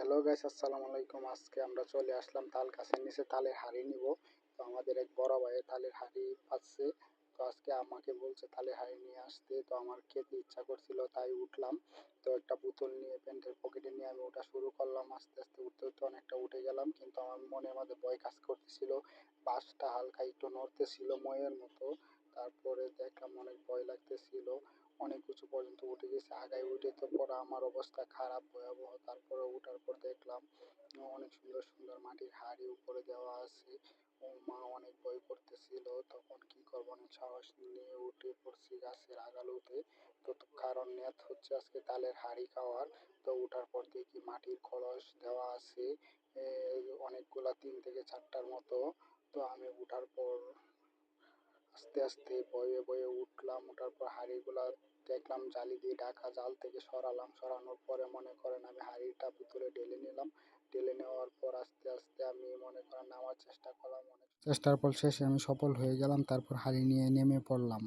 Hello guys, আসসালামু আলাইকুম। আজকে আমরা চলে আসলাম তাল গাছের নিচে তালের হাঁড়ি নিব। তো আমাদের এক বড় ভাইয়ের তালের হাঁড়ি পাচ্ছে। তো আজকে আমাকে বলছে তালের হাঁড়ি নিয়ে আসতে। তো আমার খেতে ইচ্ছা করছিল, তাই উঠলাম। তো একটা বোতল নিয়ে প্যান্টের পকেটে নিয়ে আমি ওঠা শুরু করলাম। আস্তে আস্তে উঠতে উঠতে অনেকটা উঠে গেলাম, কিন্তু আমার মনের মধ্যে ভয় কাজ করতেছিল। বাঁশটা হালকা একটু নড়তেছিল ময়ের মতো। তারপরে দেখলাম অনেক ভয় লাগতেছিল। অনেক উঁচু পর্যন্ত উঠে গেছে। আগায় উঠে তো পরে আমার অবস্থা খারাপ, ভয়াবহ। তারপরে উঠার পর দেখলাম অনেক সুন্দর সুন্দর মাটির হাঁড়ি উপরে দেওয়া আছে। ও মা, অনেক ভয় করতেছিল। তখন কি করবো, অনেক সাহস নিয়ে উঠে পড়ছি গাছের আগালোতে। তো কারণ নেট হচ্ছে আজকে তালের হাঁড়ি খাওয়ার। তো উঠার পর দেখি মাটির কলস দেওয়া আছে অনেকগুলা, 3 থেকে 4টার মতো। তো আমি উঠার পর আস্তে আস্তে বয়ে বয়ে উঠলাম। ওঠার পর হাঁড়িগুলা দেখলাম জালি দিয়ে ঢাকা, জাল থেকে সরালাম। সরানোর পরে মনে করেন আমি হাঁড়িটা বোতলে ঢেলে নিলাম। ঢেলে নেওয়ার পর আস্তে আস্তে আমি মনে করেন নামার চেষ্টা করলাম। অনেক চেষ্টার পর শেষে আমি সফল হয়ে গেলাম। তারপর হাঁড়ি নিয়ে নেমে পড়লাম।